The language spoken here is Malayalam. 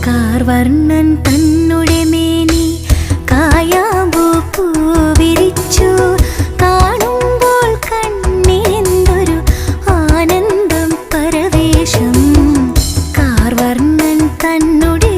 കാർവർണ്ണൻ തന്നുടെ മേനി കായാമ്പൂ പൂവിരിച്ചു. കാണുമ്പോൾ കണ്ണിനെന്തൊരു ആനന്ദം പരവേശം. കാർവർണ്ണൻ തന്നുടെ